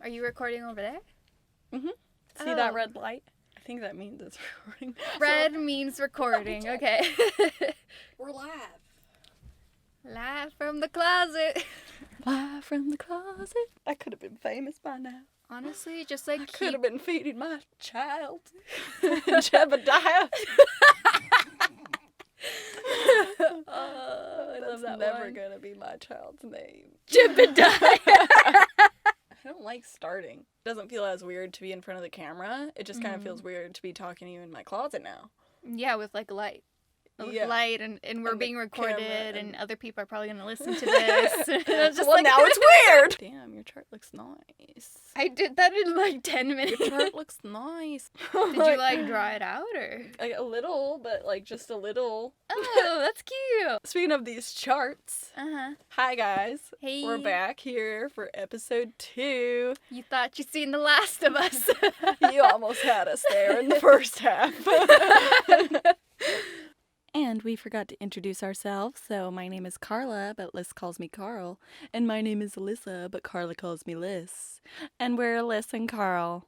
Are you recording over there? Mm-hmm. See that red light? I think that means it's recording. Red means recording. Okay. We're live. Live from the closet. Live from the closet. I could have been famous by now. Honestly, just like I could have been feeding my child. Jebediah. I love that never one. gonna be my child's name. Jebediah. I don't like starting. It doesn't feel as weird to be in front of the camera. It just kind of feels weird to be talking to you in my closet now. Yeah, with like light. With Yeah. light and we're And being the recorded camera and other people are probably going to listen to this. It's just well, like, now it's weird. Damn, your chart looks nice. I did that in like 10 minutes. Your chart looks nice. Did you like draw it out or? Like, a little, but like just a little. Oh, that's cute. Speaking of these charts, Uh-huh. hi guys. Hey. We're back here for episode 2. You thought you'd seen The Last of Us. You almost had us there in the first half. And we forgot to introduce ourselves, so my name is Carla, but Liz calls me Carl. And my name is Alyssa, but Carla calls me Liz. And we're Liz and Carl.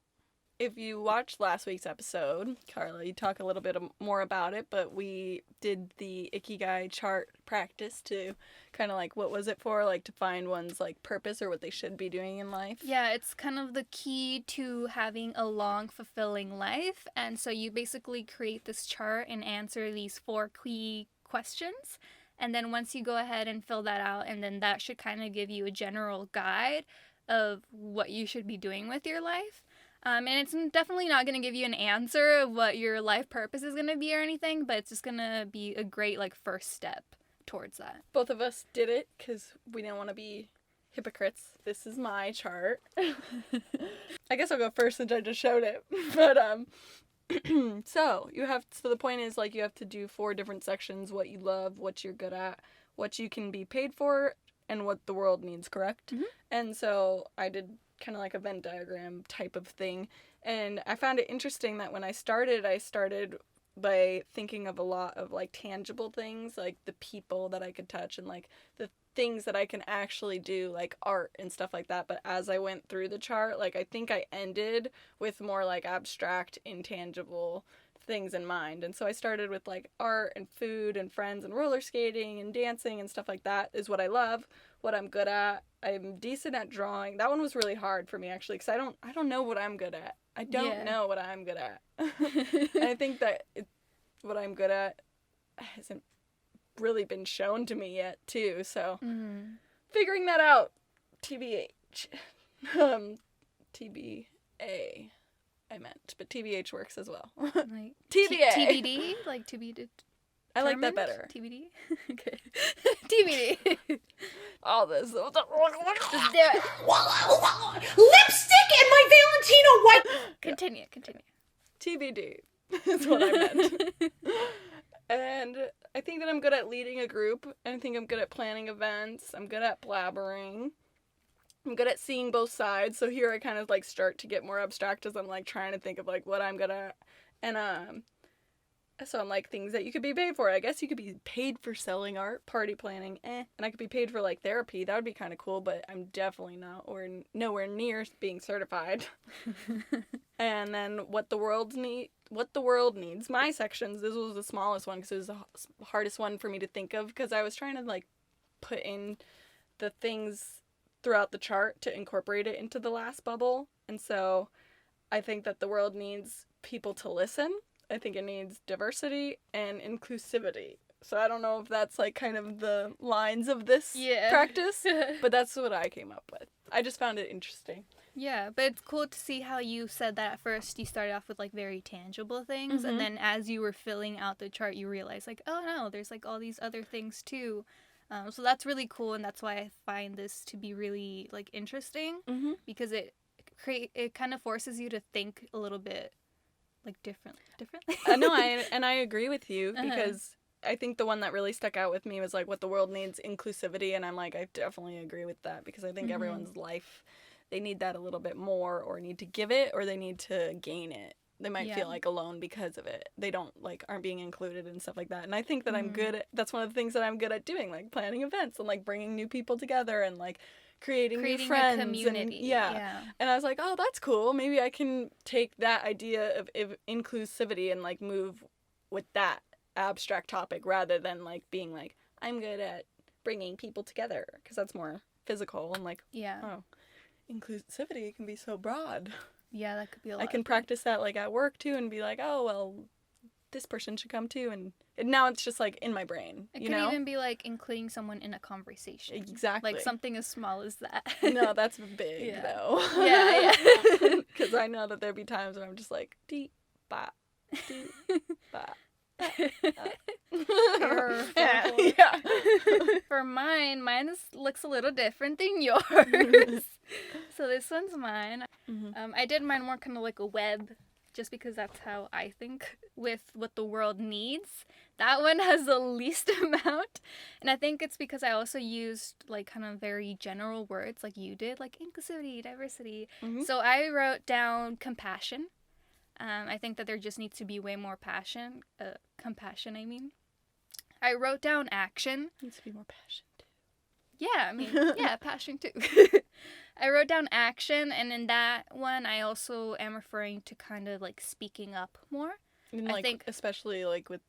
If you watched last week's episode, Carla, you talk a little bit more about it, but we did the Ikigai chart practice to kind of like, what was it for? Like to find one's like purpose or what they should be doing in life. Yeah, it's kind of the key to having a long, fulfilling life. And so you basically create this chart and answer these 4 key questions. And then once you go ahead and fill that out, and then that should kind of give you a general guide of what you should be doing with your life. And it's definitely not going to give you an answer of what your life purpose is going to be or anything, but it's just going to be a great, like, first step towards that. Both of us did it because we didn't want to be hypocrites. This is my chart. I guess I'll go first since I just showed it. But, so the point is, like, you have to do 4 different sections: what you love, what you're good at, what you can be paid for, and what the world needs, correct? Mm-hmm. And so I did kind of like a Venn diagram type of thing. And I found it interesting that when I started by thinking of a lot of like tangible things, like the people that I could touch and like the things that I can actually do, like art and stuff like that. But as I went through the chart, like I think I ended with more like abstract, intangible things in mind. And so I started with like art and food and friends and roller skating and dancing and stuff like that is what I love, what I'm good at. I'm decent at drawing. That one was really hard for me actually because I don't know what I'm good at. I don't know what I'm good at. And I think that what I'm good at hasn't really been shown to me yet too. So figuring that out. TBH. TBA. I meant, but TBH works as well. Like TBA. TBD? Like to be determined? I like that better. TBD? Okay. TBD. All this. Just do it. Lipstick and my Valentino white. Continue. TBD is what I meant. And I think that I'm good at leading a group. I think I'm good at planning events. I'm good at blabbering. I'm good at seeing both sides. So here I kind of like start to get more abstract as I'm like trying to think of like what I'm good at. And so I'm like, things that you could be paid for. I guess you could be paid for selling art, party planning, and I could be paid for like therapy. That would be kind of cool, but I'm definitely not or nowhere near being certified. And then what the world needs. My sections, this was the smallest one because it was the hardest one for me to think of because I was trying to like put in the things throughout the chart to incorporate it into the last bubble. And so I think that the world needs people to listen. I think it needs diversity and inclusivity. So I don't know if that's like kind of the lines of this practice, but that's what I came up with. I just found it interesting. Yeah, but it's cool to see how you said that at first you started off with like very tangible things, and then as you were filling out the chart you realized like, oh no, there's like all these other things too. So that's really cool, and that's why I find this to be really like interesting because it kind of forces you to think a little bit like differently. No, I agree with you because I think the one that really stuck out with me was like what the world needs, inclusivity, and I'm like I definitely agree with that because I think everyone's life, they need that a little bit more or need to give it or they need to gain it. They might feel like alone because of it. They aren't being included and stuff like that. And I think that I'm good at, that's one of the things that I'm good at doing, like planning events and like bringing new people together and like creating new a friends community. and yeah. And I was like, oh, that's cool. Maybe I can take that idea of inclusivity and like move with that abstract topic rather than like being like, I'm good at bringing people together, because that's more physical and like, oh, inclusivity can be so broad. Yeah, that could be a lot. I can practice that like at work too and be like, oh, well, this person should come too, and now it's just like in my brain. It could even be like including someone in a conversation. Exactly. Like something as small as that. No, that's big though. Yeah. Because I know that there'd be times when I'm just like, dee, ba, dee, ba. For mine looks a little different than yours. So this one's mine. Mm-hmm. I did mine more kind of like a web, just because that's how I think with what the world needs. That one has the least amount, and I think it's because I also used like kind of very general words like you did, like inclusivity, diversity. Mm-hmm. So I wrote down compassion. I think that there just needs to be way more compassion, I mean. I wrote down action. Needs to be more passion, too. Yeah, I mean, yeah, passion, too. I wrote down action, and in that one, I also am referring to kind of, like, speaking up more. And, I think, especially, like, with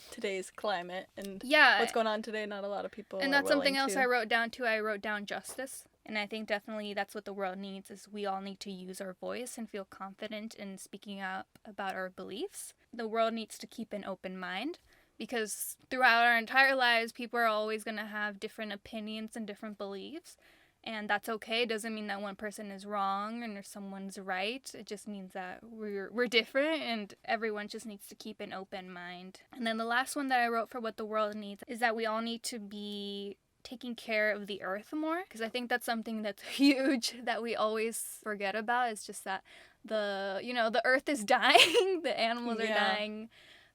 today's climate and what's going on today, not a lot of people and that's something else I wrote down, too. I wrote down justice. And I think definitely that's what the world needs, is we all need to use our voice and feel confident in speaking up about our beliefs. The world needs to keep an open mind, because throughout our entire lives, people are always going to have different opinions and different beliefs. And that's okay. It doesn't mean that one person is wrong and someone's right. It just means that we're different, and everyone just needs to keep an open mind. And then the last one that I wrote for what the world needs is that we all need to be taking care of the earth more, because I think that's something that's huge that we always forget about. It's just that the earth is dying, the animals are dying,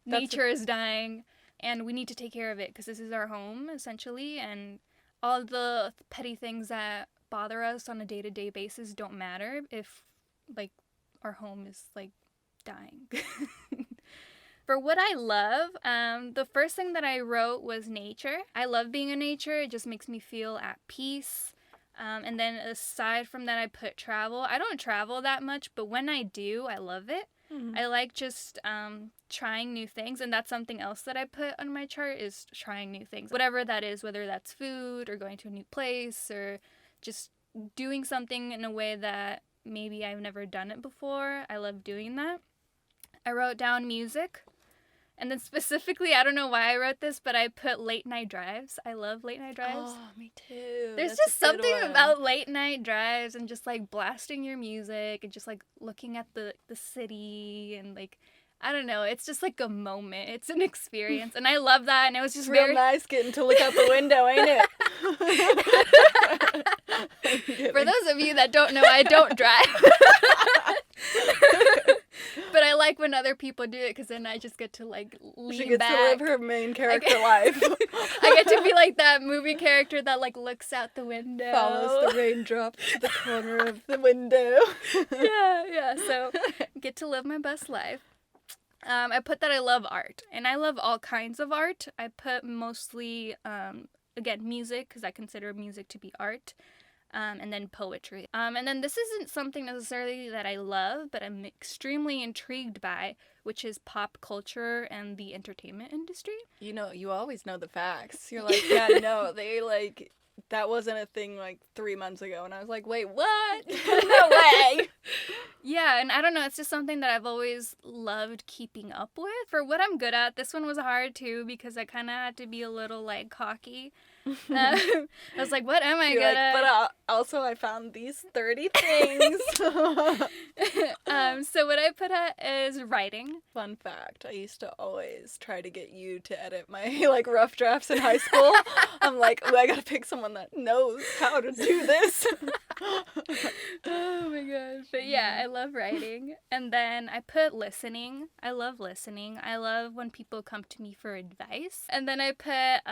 nature is dying, and we need to take care of it because this is our home essentially, and all the petty things that bother us on a day-to-day basis don't matter if like our home is like dying. For what I love, the first thing that I wrote was nature. I love being in nature. It just makes me feel at peace. And then aside from that, I put travel. I don't travel that much, but when I do, I love it. Mm-hmm. I like just trying new things, and that's something else that I put on my chart, is trying new things. Whatever that is, whether that's food or going to a new place or just doing something in a way that maybe I've never done it before. I love doing that. I wrote down music. And then specifically, I don't know why I wrote this, but I put late night drives. I love late night drives. Oh, me too. There's just something about late night drives and just like blasting your music and just like looking at the city and like, I don't know. It's just like a moment. It's an experience. And I love that. And it was just real nice getting to look out the window, ain't it? For those of you that don't know, I don't drive. But I like when other people do it, because then I just get to like lean back. She gets to live her main character life. I get to be like that movie character that like looks out the window, follows the raindrops to the corner of the window. Yeah. So get to live my best life. I put that I love art, and I love all kinds of art. I put mostly again music, because I consider music to be art. And then poetry. And then this isn't something necessarily that I love, but I'm extremely intrigued by, which is pop culture and the entertainment industry. You know, you always know the facts. You're like, yeah, no, they like, that wasn't a thing like 3 months ago. And I was like, wait, what? No way. Yeah, and I don't know, it's just something that I've always loved keeping up with. For what I'm good at, this one was hard too, because I kind of had to be a little like cocky. I was like, what am I good at? But also I found these 30 things. So what I put at is writing. Fun fact, I used to always try to get you to edit my like rough drafts in high school. I'm like, oh, I gotta pick someone that knows how to do this. Oh my gosh. But yeah, I love writing. And then I put listening. I love listening. I love when people come to me for advice. And then I put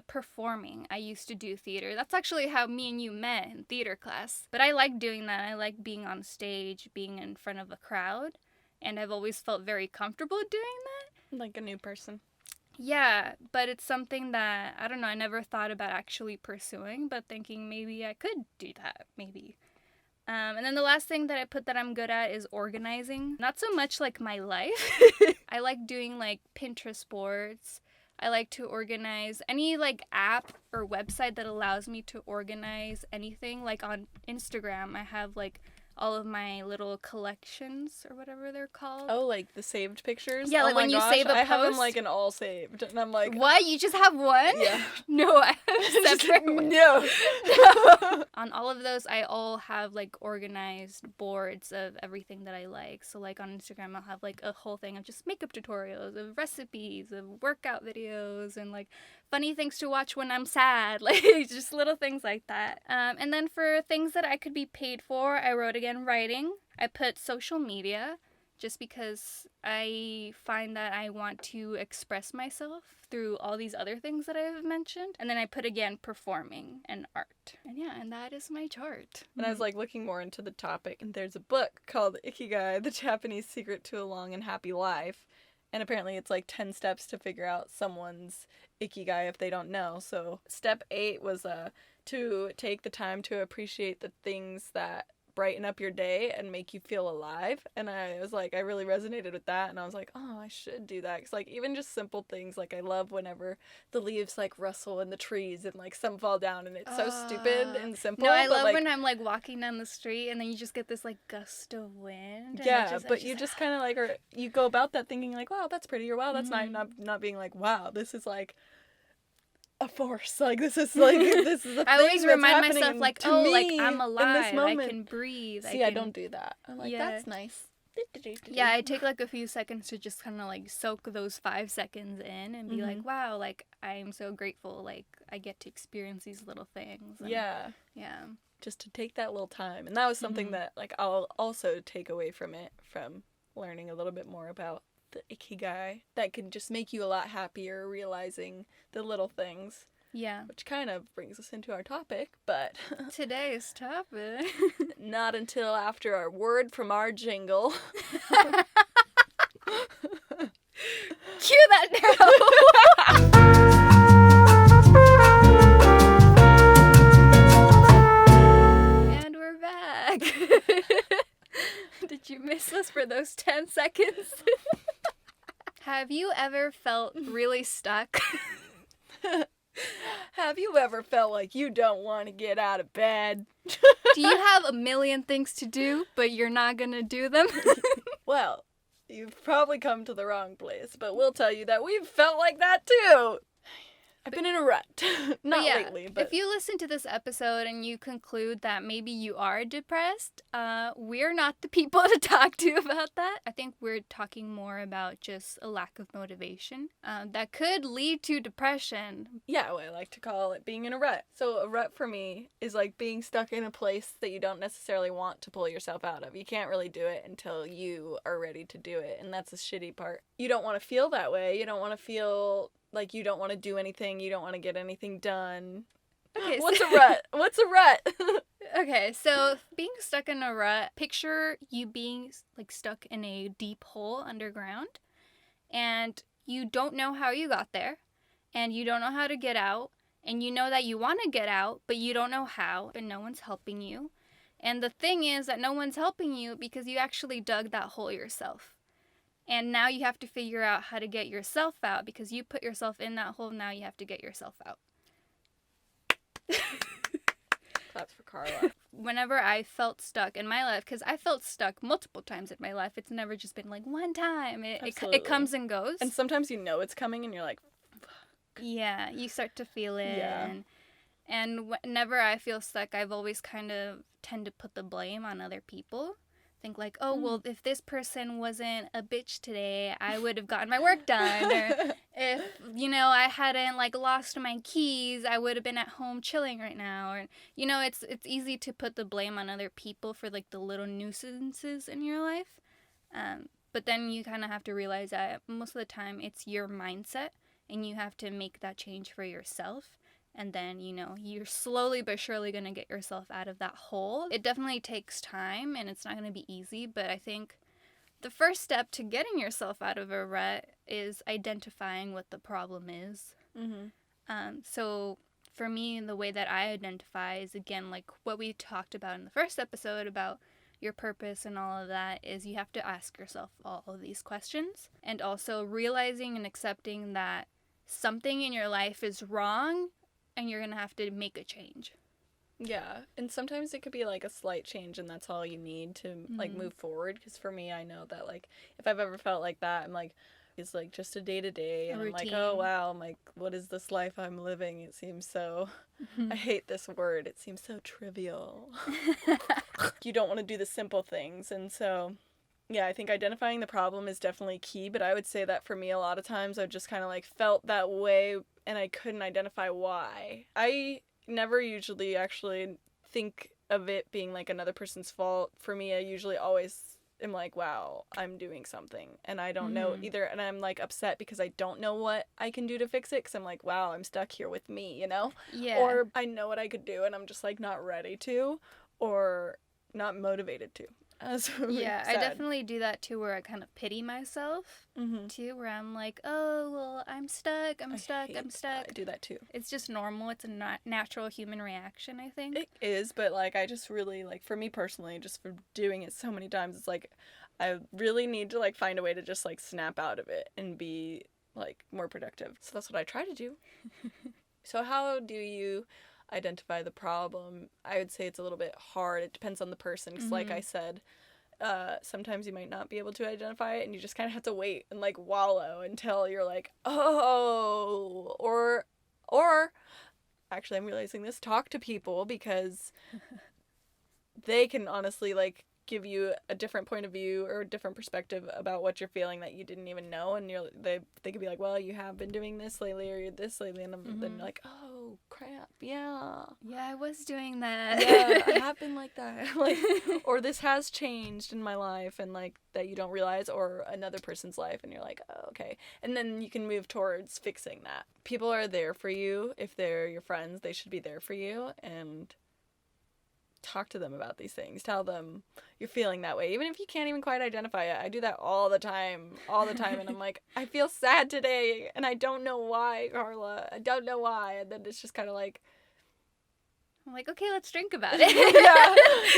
performing. I used to do theater. That's actually how me and you met, in theater class. But I like doing that. I like being on stage, being in front of a crowd. And I've always felt very comfortable doing that. Like a new person. Yeah, but it's something that, I don't know, I never thought about actually pursuing, but thinking maybe I could do that, maybe. And then the last thing that I put that I'm good at is organizing. Not so much like my life. I like doing like Pinterest boards. I like to organize any like app or website that allows me to organize anything. Like on Instagram, I have like all of my little collections or whatever they're called. Oh, like the saved pictures? Yeah, Oh like my when you gosh, save a I have them post. like in all saved, and I'm like, What? You just have one? Yeah. No, I have separate ones. No. On all of those, I all have like organized boards of everything that I like. So like on Instagram, I'll have like a whole thing of just makeup tutorials, of recipes, of workout videos, and like funny things to watch when I'm sad, like just little things like that. And then for things that I could be paid for, I wrote again writing. I put social media, just because I find that I want to express myself through all these other things that I've mentioned. And then I put again performing and art. And yeah, and that is my chart. And I was like looking more into the topic, and there's a book called Ikigai, The Japanese Secret to a Long and Happy Life. And apparently it's like 10 steps to figure out someone's Ikigai if they don't know. So step 8 was to take the time to appreciate the things that brighten up your day and make you feel alive. And I was like, I really resonated with that, and I was like, oh, I should do that. Because like even just simple things, like I love whenever the leaves like rustle in the trees and like some fall down, and it's so stupid and simple. No, I but, love like, when I'm like walking down the street and then you just get this like gust of wind. yeah, but you just kind of like, or you go about that thinking like, wow, that's pretty, or wow, that's not being like, wow, this is like a force. Like this is a I thing always that's remind happening myself like, to oh, me like I'm in this alive. moment. I can breathe. See, I don't do that. I'm like, Yeah. that's nice. Yeah, I take like a few seconds to just kind of like soak those 5 seconds in and be like, wow, like I'm so grateful. Like I get to experience these little things. And, Yeah. Yeah. Just to take that little time. And that was something that like I'll also take away from it, from learning a little bit more about the Ikigai, that can just make you a lot happier, realizing the little things. Yeah. Which kind of brings us into our topic, but Today's topic. not until after our word from our jingle. Cue that now. And we're back. Did you miss us for those 10 seconds? Have you ever felt really stuck? Have you ever felt like you don't want to get out of bed? Do you have a million things to do, but you're not gonna do them? Well, you've probably come to the wrong place, but we'll tell you that we've felt like that too. I've been in a rut. Not lately, but if you listen to this episode and you conclude that maybe you are depressed, we're not the people to talk to about that. I think we're talking more about just a lack of motivation that could lead to depression. Yeah, well, I like to call it being in a rut. So a rut for me is like being stuck in a place that you don't necessarily want to pull yourself out of. You can't really do it until you are ready to do it, and that's the shitty part. You don't want to feel that way. You don't want to feel like you don't want to do anything, you don't want to get anything done. Okay, What's a rut? What's a rut? Okay, so being stuck in a rut, picture you being like stuck in a deep hole underground, and you don't know how you got there, and you don't know how to get out, and you know that you want to get out, but you don't know how, and no one's helping you. And the thing is that no one's helping you because you actually dug that hole yourself. And now you have to figure out how to get yourself out because you put yourself in that hole. Now you have to get yourself out. Claps for Carla. Whenever I felt stuck in my life, because I felt stuck multiple times in my life. It's never just been like one time. It comes and goes. And sometimes you know it's coming and you're like, fuck. Yeah, you start to feel it. Yeah. And whenever I feel stuck, I've always kind of tend to put the blame on other people. Think like, oh, well, if this person wasn't a bitch today, I would have gotten my work done. Or if, I hadn't, like, lost my keys, I would have been at home chilling right now. Or, it's easy to put the blame on other people for, like, the little nuisances in your life. But then you kind of have to realize that most of the time it's your mindset, and you have to make that change for yourself. And then, you're slowly but surely going to get yourself out of that hole. It definitely takes time, and it's not going to be easy. But I think the first step to getting yourself out of a rut is identifying what the problem is. So for me, the way that I identify is, again, like what we talked about in the first episode about your purpose and all of that, is you have to ask yourself all of these questions, and also realizing and accepting that something in your life is wrong and you're going to have to make a change. Yeah, and sometimes it could be like a slight change and that's all you need to like move forward, because for me, I know that like if I've ever felt like that, I'm like, it's like just a day to day, and I'm like, oh wow, I'm like, what is this life I'm living? It seems so, I hate this word, it seems so trivial. You don't want to do the simple things, and so yeah, I think identifying the problem is definitely key, but I would say that for me, a lot of times I've just kind of like felt that way and I couldn't identify why. I never usually actually think of it being like another person's fault. For me, I usually always am like, wow, I'm doing something and I don't know either, and I'm like upset because I don't know what I can do to fix it, because I'm like, wow, I'm stuck here with me, you know? Yeah. Or I know what I could do and I'm just like not ready to, or not motivated to. Yeah, I definitely do that too, where I kind of pity myself too, where I'm like, oh, well, I'm stuck. I do that too. It's just normal. It's a natural human reaction, I think. It is, but like I just really, like, for me personally, just for doing it so many times, it's like I really need to like find a way to just like snap out of it and be like more productive. So that's what I try to do. So how do you identify the problem? I would say it's a little bit hard. It depends on the person, because like I said, sometimes you might not be able to identify it and you just kind of have to wait and like wallow until you're like, oh, or actually I'm realizing this, talk to people, because they can honestly like give you a different point of view or a different perspective about what you're feeling that you didn't even know, and they could be like, well, you have been doing this lately, or you're this lately, and then you're like, oh crap, yeah, I was doing that. yeah, I have been like that, like, or this has changed in my life, and like that you don't realize, or another person's life, and you're like, oh, okay, and then you can move towards fixing that. People are there for you. If they're your friends, they should be there for you, and talk to them about these things. Tell them you're feeling that way, even if you can't even quite identify it. I do that all the time, and I'm like, I feel sad today, and I don't know why, Carla. I don't know why, and then it's just kind of like, I'm like, okay, let's drink about it.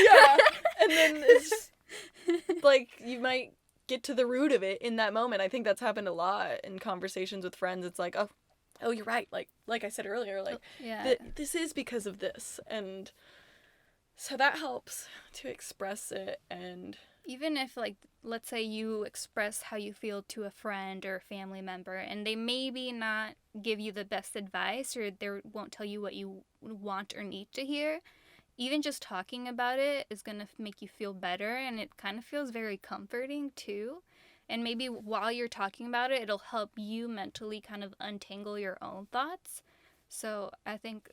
yeah, and then it's like you might get to the root of it in that moment. I think that's happened a lot in conversations with friends. It's like, oh, you're right. Like I said earlier, like, this is because of this, and so that helps to express it. And even if, like, let's say you express how you feel to a friend or a family member, and they maybe not give you the best advice, or they won't tell you what you want or need to hear, even just talking about it is going to make you feel better, and it kind of feels very comforting too. And maybe while you're talking about it, it'll help you mentally kind of untangle your own thoughts. So I think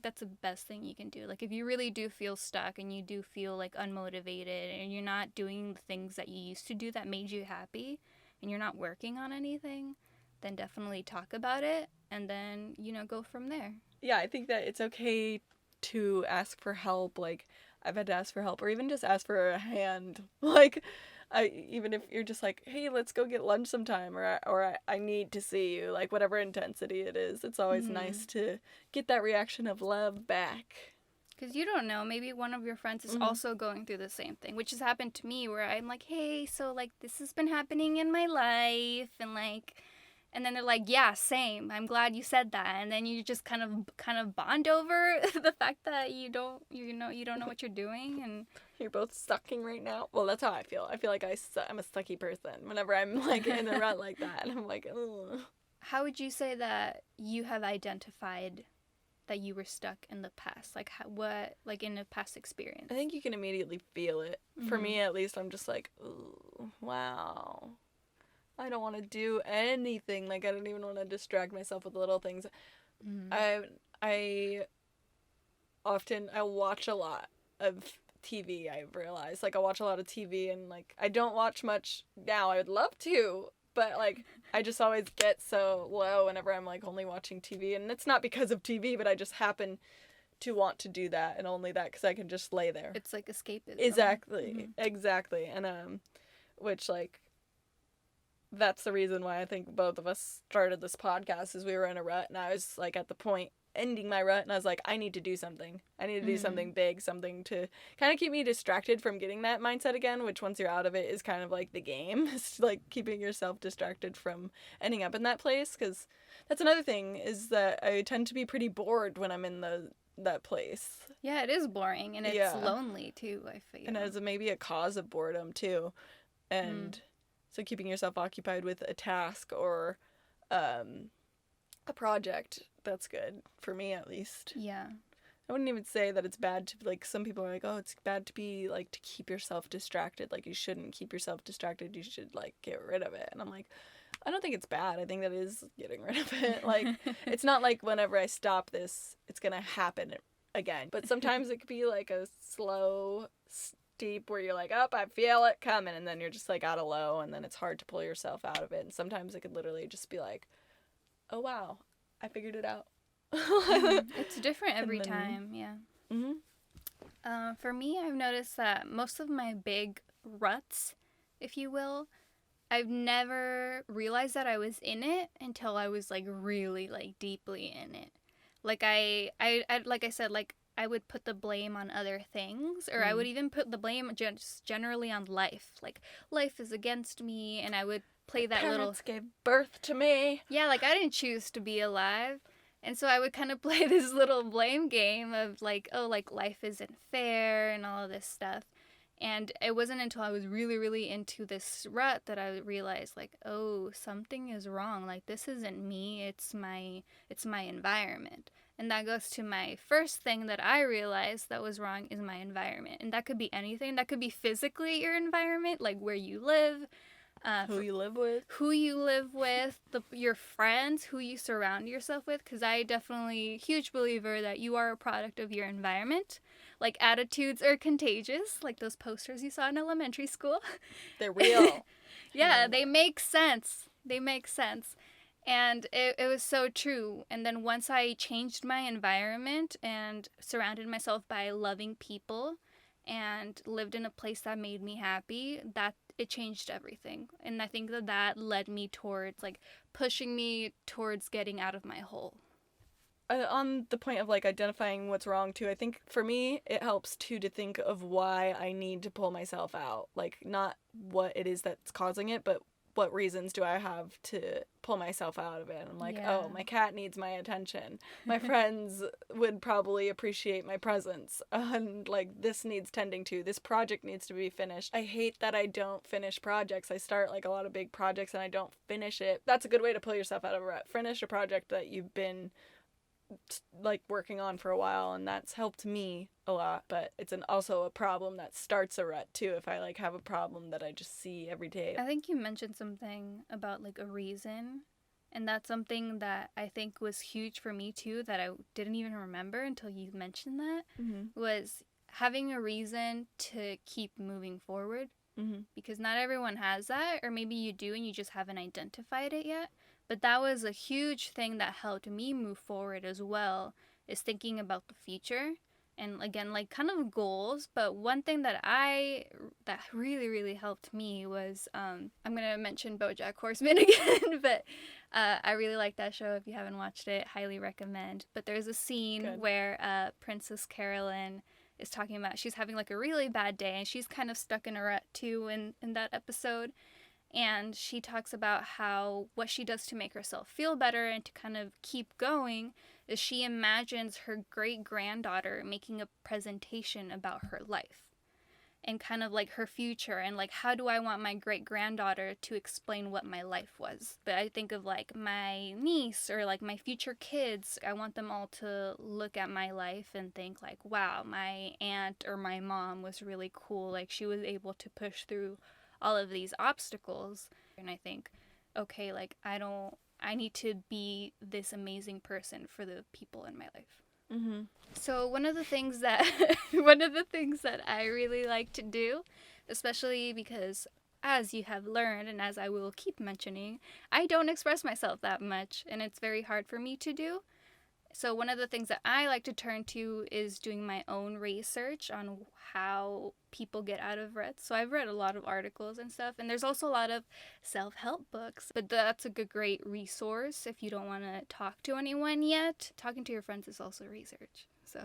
that's the best thing you can do. Like, if you really do feel stuck and you do feel like unmotivated and you're not doing the things that you used to do that made you happy, and you're not working on anything, then definitely talk about it, and then, go from there. Yeah, I think that it's okay to ask for help. Like, I've had to ask for help, or even just ask for a hand. Like, even if you're just like, hey, let's go get lunch sometime, or I need to see you, like, whatever intensity it is, it's always nice to get that reaction of love back. Because you don't know, maybe one of your friends is also going through the same thing, which has happened to me, where I'm like, hey, so, like, this has been happening in my life, and, like, and then they're like, yeah, same, I'm glad you said that, and then you just kind of bond over the fact that you don't know what you're doing, and you're both sucking right now. Well, that's how I feel. I feel like I'm a sucky person whenever I'm like in a rut like that, and I'm like, ugh. How would you say that you have identified that you were stuck in the past? Like, what, like, in a past experience? I think you can immediately feel it. For me, at least, I'm just like, ooh, wow. I don't want to do anything. Like, I don't even want to distract myself with little things. I watch a lot of TV, I've realized. Like, I watch a lot of TV, and, like, I don't watch much now. I would love to, but, like, I just always get so low whenever I'm, like, only watching TV. And it's not because of TV, but I just happen to want to do that, and only that, because I can just lay there. It's like escapism. Exactly. And which, like, that's the reason why I think both of us started this podcast, is we were in a rut, and I was, like, at the point ending my rut, and I was like, I need to do something. I need to do something big, something to kind of keep me distracted from getting that mindset again, which once you're out of it is kind of like the game. It's like keeping yourself distracted from ending up in that place, because that's another thing, is that I tend to be pretty bored when I'm in that place. Yeah, it is boring, and it's lonely too, I feel. And as maybe a cause of boredom too. And so keeping yourself occupied with a task or a project, that's good, for me at least. Yeah. I wouldn't even say that it's bad to, like, some people are like, oh, it's bad to be, like, to keep yourself distracted. Like, you shouldn't keep yourself distracted. You should, like, get rid of it. And I'm like, I don't think it's bad. I think that is getting rid of it. Like, it's not like whenever I stop this, it's going to happen again. But sometimes it could be, like, a slow steep where you're like, oh, I feel it coming. And then you're just, like, out of low. And then it's hard to pull yourself out of it. And sometimes it could literally just be like, oh, wow, I figured it out. It's different every time, yeah. For me, I've noticed that most of my big ruts, if you will, I've never realized that I was in it until I was, like, really, like, deeply in it. Like, I like I said, like, I would put the blame on other things, or I would even put the blame just generally on life. Like, life is against me, and I would play that Parents gave birth to me. Yeah, like, I didn't choose to be alive. And so I would kind of play this little blame game of, like, oh, like, life isn't fair and all of this stuff. And it wasn't until I was really, really into this rut that I realized, like, oh, something is wrong. Like, this isn't me. It's my environment. And that goes to my first thing that I realized that was wrong is my environment. And that could be anything. That could be physically your environment, like where you live. Who you live with, your friends, who you surround yourself with, because I definitely huge believer that you are a product of your environment. Like, attitudes are contagious, like those posters you saw in elementary school. They're real. Yeah, they make sense. And it was so true. And then once I changed my environment and surrounded myself by loving people and lived in a place that made me happy, that it changed everything. And I think that led me towards, like, pushing me towards getting out of my hole. On the point of, like, identifying what's wrong too, I think for me it helps too to think of why I need to pull myself out. Like, not what it is that's causing it, but what reasons do I have to pull myself out of it? I'm like, oh, my cat needs my attention. My friends would probably appreciate my presence. And, like, this needs tending to. This project needs to be finished. I hate that I don't finish projects. I start, like, a lot of big projects and I don't finish it. That's a good way to pull yourself out of a rut. Finish a project that you've been, like, working on for a while, and that's helped me a lot. But it's also a problem that starts a rut too, if I, like, have a problem that I just see every day. I think you mentioned something about, like, a reason, and that's something that I think was huge for me too, that I didn't even remember until you mentioned that, was having a reason to keep moving forward, because not everyone has that, or maybe you do and you just haven't identified it yet. But that was a huge thing that helped me move forward as well, is thinking about the future. And again, like, kind of goals. But one thing that really, really helped me was, I'm going to mention BoJack Horseman again, but I really like that show. If you haven't watched it, highly recommend. But there's a scene where Princess Carolyn is talking about, she's having, like, a really bad day, and she's kind of stuck in a rut too in that episode. And she talks about how what she does to make herself feel better and to kind of keep going is she imagines her great-granddaughter making a presentation about her life and kind of, like, her future, and, like, how do I want my great-granddaughter to explain what my life was. But I think of, like, my niece or, like, my future kids, I want them all to look at my life and think, like, wow, my aunt or my mom was really cool. Like, she was able to push through all of these obstacles. And I think, okay, like, I need to be this amazing person for the people in my life. So one of the things that I really like to do, especially because, as you have learned and as I will keep mentioning, I don't express myself that much, and it's very hard for me to do. So one of the things that I like to turn to is doing my own research on how people get out of ruts. So I've read a lot of articles and stuff, and there's also a lot of self-help books, but that's a great resource if you don't want to talk to anyone yet. Talking to your friends is also research. So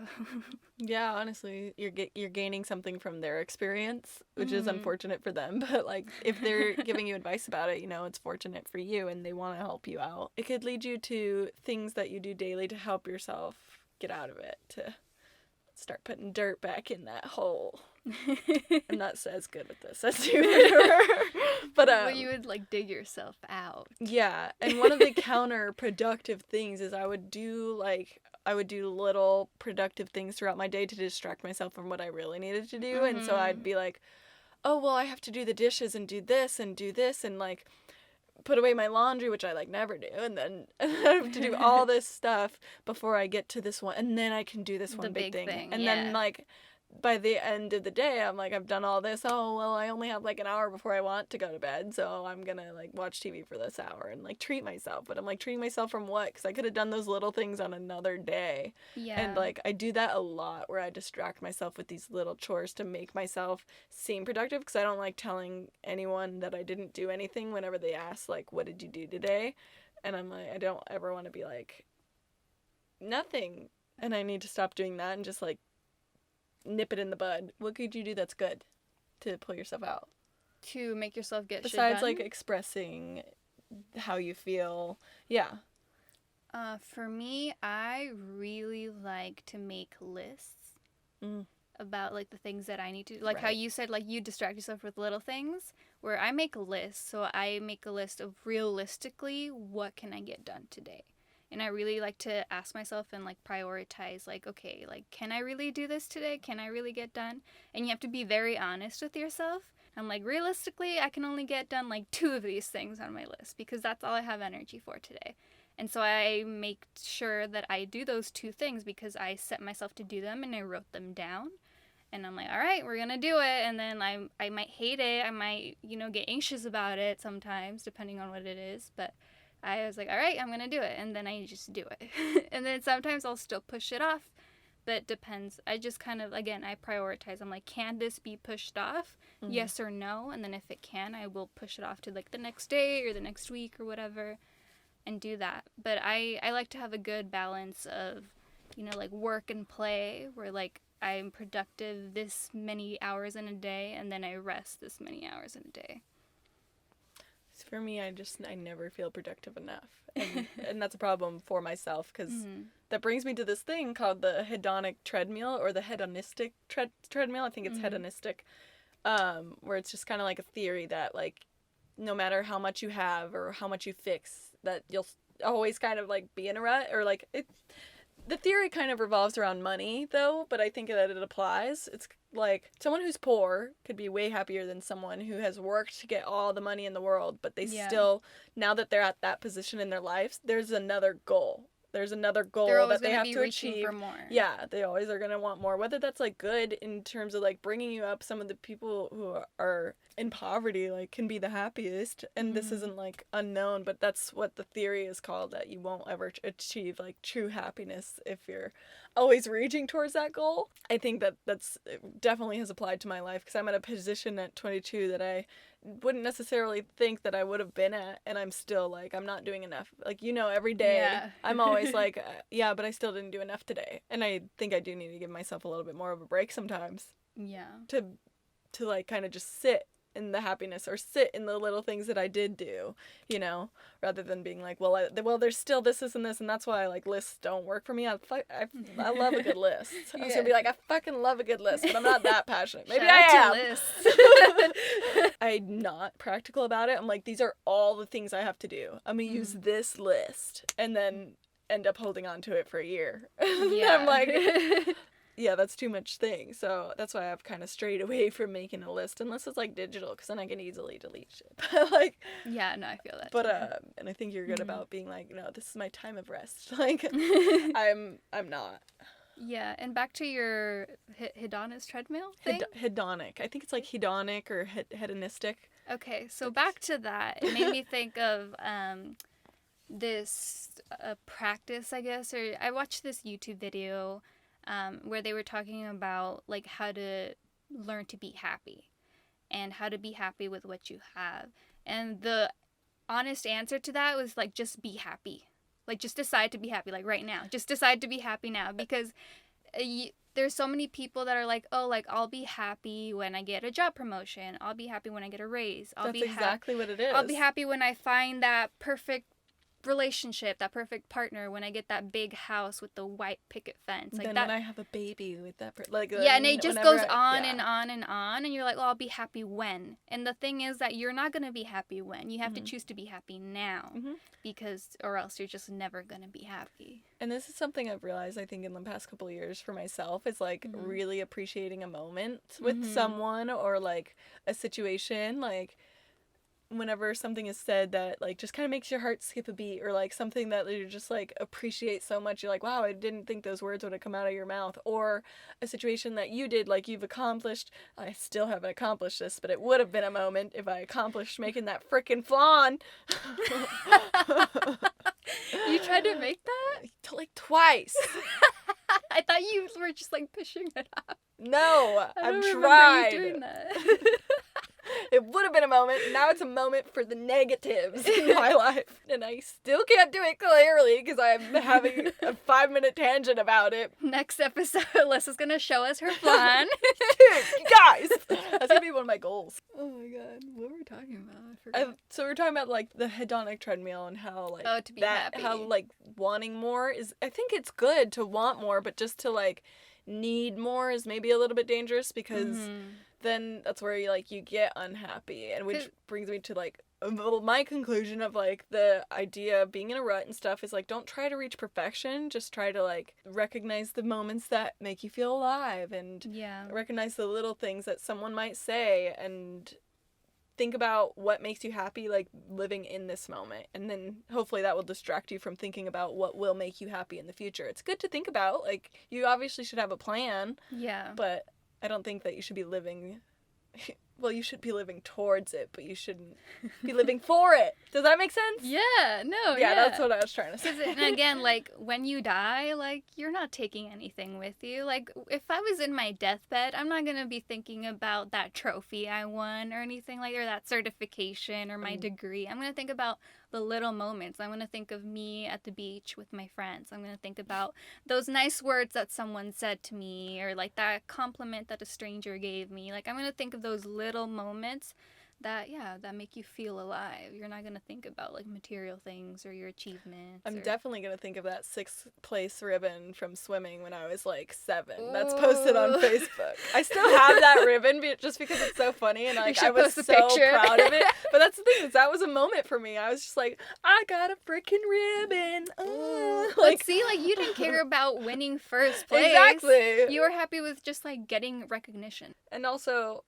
Yeah, honestly, you're gaining something from their experience, which is unfortunate for them. But like, if they're giving you advice about it, it's fortunate for you, and they want to help you out. It could lead you to things that you do daily to help yourself get out of it, to start putting dirt back in that hole. I'm not as good at this as you were. But well, you would like dig yourself out. Yeah, and one of the counterproductive things is I would do little productive things throughout my day to distract myself from what I really needed to do. And so I'd be like, oh, well, I have to do the dishes and do this and like put away my laundry, which I like never do. And then I have to do all this stuff before I get to this one. And then I can do this one big thing. And then like by the end of the day, I'm like, I've done all this. Oh, well, I only have like an hour before I want to go to bed. So I'm going to like watch TV for this hour and like treat myself. But I'm like, treating myself from what? Because I could have done those little things on another day. Yeah. And like, I do that a lot where I distract myself with these little chores to make myself seem productive. Because I don't like telling anyone that I didn't do anything whenever they ask, like, what did you do today? And I'm like, I don't ever want to be like, nothing. And I need to stop doing that and just like, nip it in the bud. What could you do that's good to pull yourself out? To make yourself get besides shit done? like expressing how you feel. Yeah. For me, I really like to make lists about like the things that I need to, like how you said like you distract yourself with little things, where I make a list. So I make a list of realistically what can I get done today. And I really like to ask myself and like prioritize like, okay, like can I really do this today? Can I really get done? And you have to be very honest with yourself. I'm like, realistically, I can only get done like 2 of these things on my list because that's all I have energy for today. And so I make sure that I do those 2 things because I set myself to do them and I wrote them down. And I'm like, all right, we're going to do it. And then I might hate it. I might, get anxious about it sometimes, depending on what it is. But I was like, all right, I'm going to do it. And then I just do it. And then sometimes I'll still push it off. But it depends. I just kind of, again, I prioritize. I'm like, can this be pushed off? Mm-hmm. Yes or no? And then if it can, I will push it off to like the next day or the next week or whatever and do that. But I like to have a good balance of, like work and play where like I'm productive this many hours in a day and then I rest this many hours in a day. For me, I never feel productive enough. And that's a problem for myself because that brings me to this thing called the hedonic treadmill or the hedonistic treadmill. I think it's hedonistic, where it's just kind of like a theory that like no matter how much you have or how much you fix, that you'll always kind of like be in a rut or like it. The theory kind of revolves around money, though, but I think that it applies. It's like someone who's poor could be way happier than someone who has worked to get all the money in the world, but they still, now that they're at that position in their lives, there's another goal. There's another goal that they have to achieve. For more. Yeah, they always are going to want more. Whether that's like good in terms of like bringing you up, some of the people who are in poverty like can be the happiest, and this isn't like unknown, but that's what the theory is called, that you won't ever achieve like true happiness if you're always reaching towards that goal. I think that's definitely has applied to my life because I'm at a position at 22 that I wouldn't necessarily think that I would have been at, and I'm still like, I'm not doing enough. Like, every day I'm always like, yeah, but I still didn't do enough today. And I think I do need to give myself a little bit more of a break sometimes. Yeah. To like kind of just sit in the happiness or sit in the little things that I did do, rather than being like, well, there's still this and this, and that's why like lists don't work for me. I love a good list. I was gonna be like, I fucking love a good list, but I'm not that passionate. Maybe I am. I'm not practical about it. I'm like, these are all the things I have to do. I'm gonna use this list and then end up holding on to it for a year. Yeah. I'm like, yeah, that's too much thing. So that's why I've kind of strayed away from making a list, unless it's like digital, because then I can easily delete shit. But like, yeah, no, I feel that. But and I think you're good about being like, no, this is my time of rest. Like, I'm not. Yeah, and back to your hedonist treadmill thing. Hedonic. I think it's like hedonic or hedonistic. Okay, so back to that. It made me think of this practice, I guess, or I watched this YouTube video where they were talking about like how to learn to be happy and how to be happy with what you have. And the honest answer to that was like, just be happy. Like, just decide to be happy, like right now. Just decide to be happy now, because there's so many people that are like, oh, like, I'll be happy when I get a job promotion. I'll be happy when I get a raise. That's exactly what it is. I'll be happy when I find that perfect relationship, that perfect partner, when I get that big house with the white picket fence, like then that. When I have a baby with that, like, yeah, and it just goes on yeah. and on and on, and you're like, well, I'll be happy when. And the thing is that you're not gonna be happy when. You have to choose to be happy now, because, or else you're just never gonna be happy. And this is something I've realized, I think, in the past couple of years for myself, is like really appreciating a moment with someone, or like a situation, like whenever something is said that like just kind of makes your heart skip a beat, or like something that you just like appreciate so much, you're like, wow, I didn't think those words would have come out of your mouth, or a situation that you did, like you've accomplished. I still haven't accomplished this, but it would have been a moment if I accomplished making that frickin' flan. You tried to make that? Like twice. I thought you were just like pushing it off. No, I've tried. You doing that. It would have been a moment. Now it's a moment for the negatives in my life. And I still can't do it clearly because I'm having a 5-minute tangent about it. Next episode, Alyssa's going to show us her flan. Dude, you guys! That's going to be one of my goals. Oh my god. What were we talking about? I forgot. So we were talking about like the hedonic treadmill and how like to be happy. How like wanting more is, I think it's good to want more, but just to like need more is maybe a little bit dangerous, because then that's where you get unhappy, and which brings me to like my conclusion of like the idea of being in a rut and stuff is like, don't try to reach perfection, just try to like recognize the moments that make you feel alive, and recognize the little things that someone might say, and think about what makes you happy, like living in this moment, and then hopefully that will distract you from thinking about what will make you happy in the future. It's good to think about, like, you obviously should have a plan, but I don't think that you should be living, well, you should be living towards it, but you shouldn't be living for it. Does that make sense? Yeah, no, yeah. That's what I was trying to say. And again, like, when you die, like, you're not taking anything with you. Like, if I was in my deathbed, I'm not going to be thinking about that trophy I won or anything like, or that certification or my degree. I'm going to think about the little moments. I'm going to think of me at the beach with my friends. I'm going to think about those nice words that someone said to me, or like that compliment that a stranger gave me. Like, I'm going to think of those little moments that make you feel alive. You're not going to think about like material things or your achievements. I'm definitely going to think of that 6th place ribbon from swimming when I was like 7. Ooh. That's posted on Facebook. I still have that ribbon just because it's so funny, and like I was so proud of it. But that's the thing, is that was a moment for me. I was just like, I got a freaking ribbon. Like, see, like, you didn't care about winning first place. Exactly. You were happy with just like getting recognition. And also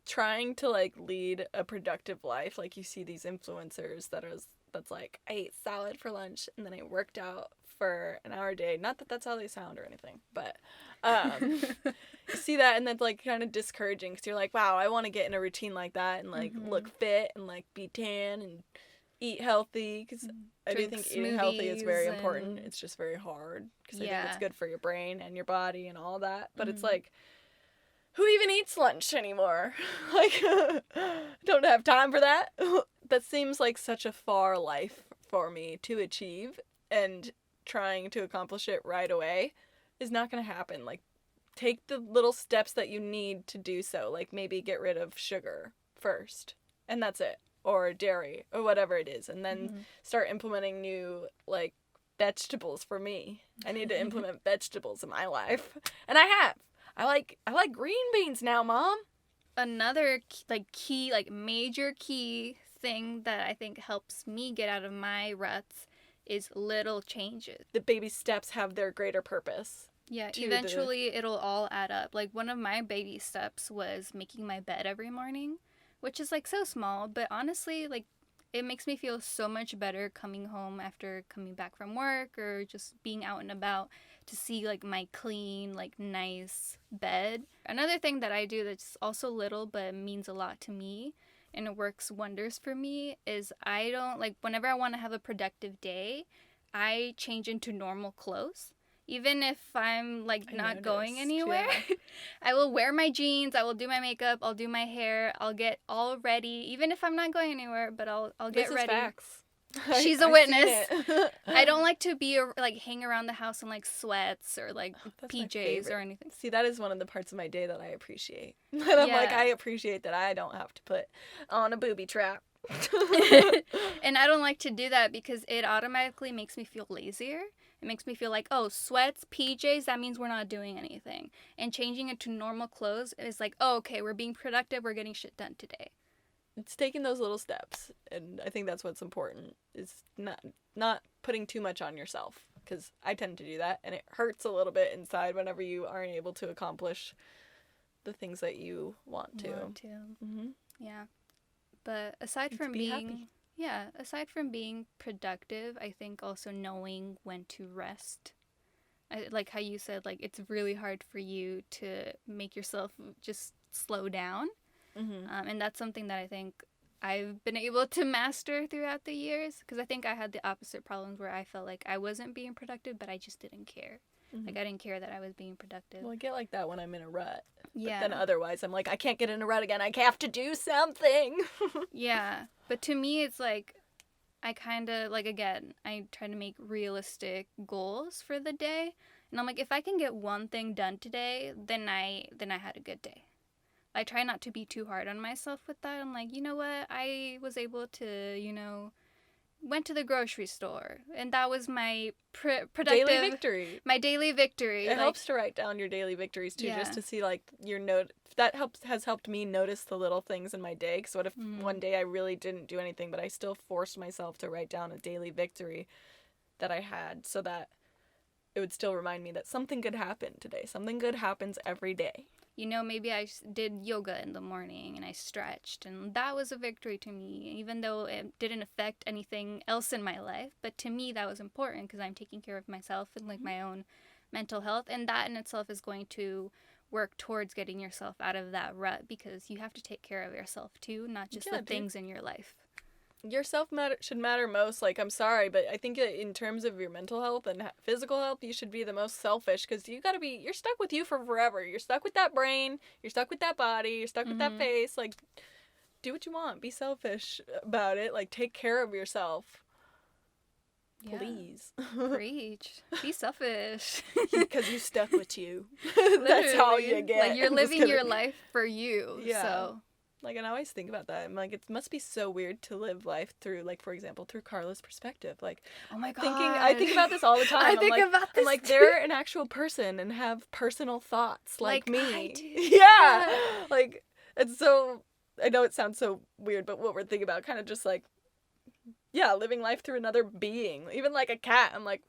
trying to like lead a productive life. Like, you see these influencers that's like, I ate salad for lunch and then I worked out for an hour a day. Not that that's how they sound or anything, but you see that, and that's like kind of discouraging, because you're like, wow, I want to get in a routine like that and like look fit and like be tan and eat healthy, because I do think eating healthy is very important. It's just very hard, because I think it's good for your brain and your body and all that, but it's like, who even eats lunch anymore? Like, don't have time for that. That seems like such a far life for me to achieve, and trying to accomplish it right away is not going to happen. Like, take the little steps that you need to do so. Like, maybe get rid of sugar first, and that's it. Or dairy, or whatever it is. And then start implementing new, like, vegetables for me. I need to implement vegetables in my life. And I have. I like green beans now, Mom. Another major key thing that I think helps me get out of my ruts is little changes. The baby steps have their greater purpose. Yeah, eventually it'll all add up. Like, one of my baby steps was making my bed every morning, which is like so small, but honestly, like, it makes me feel so much better coming home after coming back from work, or just being out and about, to see like my clean, like, nice bed. Another thing that I do that's also little but means a lot to me and it works wonders for me, is I don't, like, whenever I want to have a productive day, I change into normal clothes. Even if I'm, like, not going anywhere, yeah. I will wear my jeans, I will do my makeup, I'll do my hair, I'll get all ready, even if I'm not going anywhere, but I'll get ready. This is facts. She's a witness. I don't like to be, like, hang around the house in, like, sweats or, like, PJs or anything. See, that is one of the parts of my day that I appreciate. And I'm like, I appreciate that I don't have to put on a booby trap. And I don't like to do that because it automatically makes me feel lazier. It makes me feel like, oh, sweats, PJs, that means we're not doing anything. And changing it to normal clothes is like, oh, okay, we're being productive, we're getting shit done today. It's taking those little steps, and I think that's what's important, is not putting too much on yourself, because I tend to do that, and it hurts a little bit inside whenever you aren't able to accomplish the things that you want to. Mm-hmm. Yeah. But aside from being productive, I think also knowing when to rest. Like how you said, like, it's really hard for you to make yourself just slow down. Mm-hmm. And that's something that I think I've been able to master throughout the years, because I think I had the opposite problems where I felt like I wasn't being productive, but I just didn't care. Mm-hmm. Like, I didn't care that I was being productive. Well, I get like that when I'm in a rut. Yeah. But then otherwise, I'm like, I can't get in a rut again. I have to do something. Yeah. But to me, it's like, I kind of, like, again, I try to make realistic goals for the day. And I'm like, if I can get one thing done today, then I had a good day. I try not to be too hard on myself with that. I'm like, you know what? I was able to, went to the grocery store. And that was my productive... Daily victory. My daily victory. It helps to write down your daily victories, too, just to see, like, your note... That has helped me notice the little things in my day. Because what if one day I really didn't do anything, but I still forced myself to write down a daily victory that I had, so that it would still remind me that something good happened today. Something good happens every day. Maybe I did yoga in the morning and I stretched, and that was a victory to me, even though it didn't affect anything else in my life. But to me, that was important because I'm taking care of myself and, like, my own mental health, and that in itself is going to work towards getting yourself out of that rut, because you have to take care of yourself too, not just the things in your life. Your should matter most. Like, I'm sorry, but I think in terms of your mental health and physical health, you should be the most selfish, because you're stuck with you for forever. You're stuck with that brain. You're stuck with that body. You're stuck with that face. Like, do what you want. Be selfish about it. Like, take care of yourself. Yeah. Please. Preach. Be selfish. Because you stuck with you. That's how you get. Like, you're living your life for you. Yeah. So. Like, and I always think about that. I'm like, it must be so weird to live life through, like, for example, through Carla's perspective. Like, oh my God. I think about this all the time. I'm like, they're an actual person and have personal thoughts like me. I do. Yeah. Like, it's so, I know it sounds so weird, but what we're thinking about, kind of just like, yeah, living life through another being. Even like a cat. I'm like,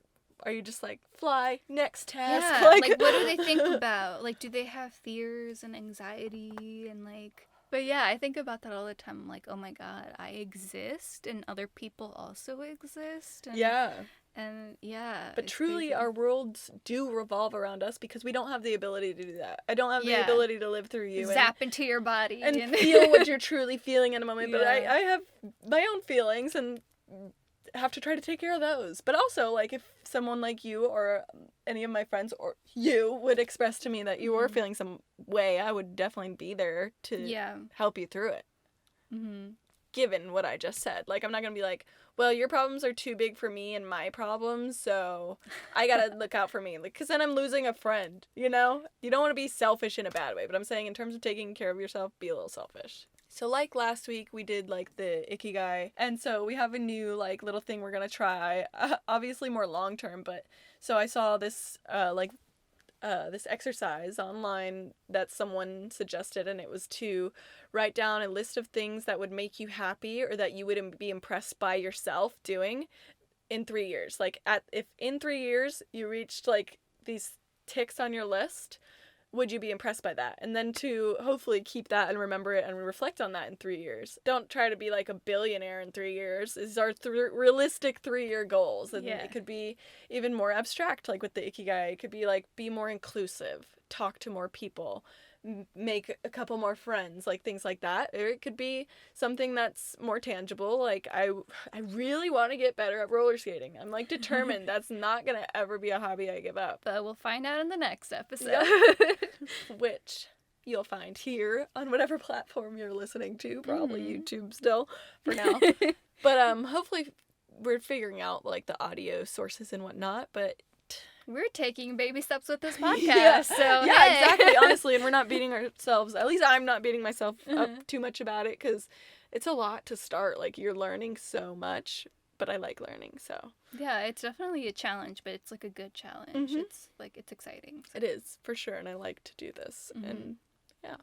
are you just like, fly, next task? Yeah. Like, what do they think about? Like, do they have fears and anxiety and, like... But yeah, I think about that all the time. I'm like, oh my God, I exist and other people also exist. And, yeah. And yeah. But truly, crazy. Our worlds do revolve around us, because we don't have the ability to do that. I don't have the ability to live through you. Zap into your body. And feel what you're truly feeling in a moment. But I have my own feelings and have to try to take care of those. But also, like, if someone like you or any of my friends or you would express to me that you were feeling some way, I would definitely be there to help you through it. Mm-hmm. Given what I just said. Like, I'm not going to be like, well, your problems are too big for me and my problems, so I got to look out for me. Like, because then I'm losing a friend, You don't want to be selfish in a bad way. But I'm saying in terms of taking care of yourself, be a little selfish. So, like, last week, we did, like, the Ikigai, and so we have a new, like, little thing we're gonna try, obviously more long-term, but, so I saw this, this exercise online that someone suggested, and it was to write down a list of things that would make you happy, or that you would be impressed by yourself doing in 3 years. Like, if in 3 years you reached, like, these ticks on your list, would you be impressed by that? And then to hopefully keep that and remember it and reflect on that in 3 years. Don't try to be like a billionaire in 3 years. These are realistic 3-year goals. And it could be even more abstract, like with the Ikigai. It could be like, be more inclusive, talk to more people, make a couple more friends, like things like that. Or it could be something that's more tangible, like I really want to get better at roller skating. I'm like determined that's not gonna ever be a hobby I give up. But we'll find out in the next episode. Yep. Which you'll find here on whatever platform you're listening to, probably YouTube still for now. But hopefully we're figuring out like the audio sources and whatnot, but we're taking baby steps with this podcast. Yeah, so yeah, hey. exactly. Honestly, and we're not beating ourselves. At least I'm not beating myself up too much about it, because it's a lot to start. Like, you're learning so much, but I like learning. So yeah, it's definitely a challenge, but it's like a good challenge. It's like it's exciting. So. It is for sure, and I like to do this. And yeah,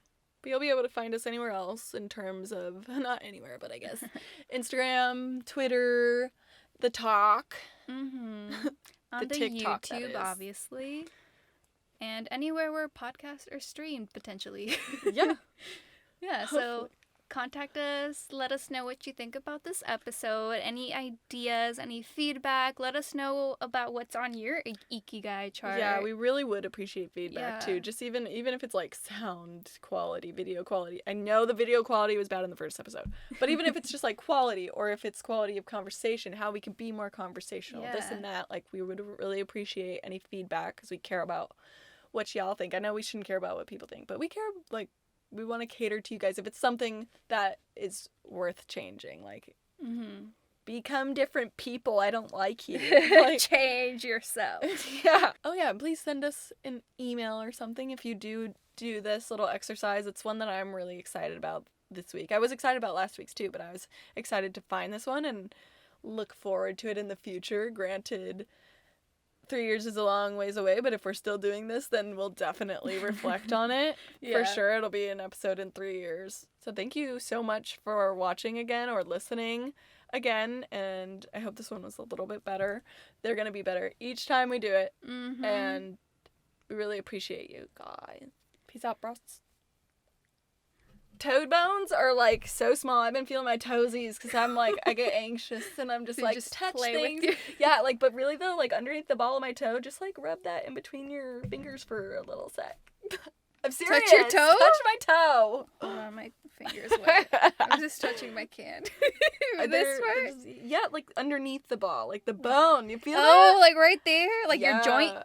but you'll be able to find us anywhere else in terms of not anywhere, but I guess Instagram, Twitter, the Talk. On the TikTok, YouTube, obviously. And anywhere where podcasts are streamed, potentially. Yeah. Yeah, so contact us. Let us know what you think about this episode. Any ideas, any feedback. Let us know about what's on your Ikigai chart. Yeah, we really would appreciate feedback, too. Just even if it's, like, sound quality, video quality. I know the video quality was bad in the first episode. But even if it's just, like, quality, or if it's quality of conversation, how we can be more conversational, this and that. Like, we would really appreciate any feedback, because we care about what y'all think. I know we shouldn't care about what people think, but we care, like, we want to cater to you guys if it's something that is worth changing. Like, become different people. I don't like you. Like, change yourself. Yeah. Oh, yeah. Please send us an email or something if you do this little exercise. It's one that I'm really excited about this week. I was excited about last week's too, but I was excited to find this one and look forward to it in the future. Granted, 3 years is a long ways away, but if we're still doing this, then we'll definitely reflect on it. For sure, it'll be an episode in 3 years. So thank you so much for watching again or listening again, and I hope this one was a little bit better. They're going to be better each time we do it, and we really appreciate you guys. Peace out, bros. Toad bones are like so small. I've been feeling my toesies because I'm like, I get anxious and I'm just so like, just touch play things. with Yeah, like, but really though, like underneath the ball of my toe, just like rub that in between your fingers for a little sec. I'm serious. Touch your toe? Touch my toe. Oh, my finger's wet. I'm just touching my can. This part? Yeah, like underneath the ball, like the bone. You feel Oh, that? like right there? Like your joint?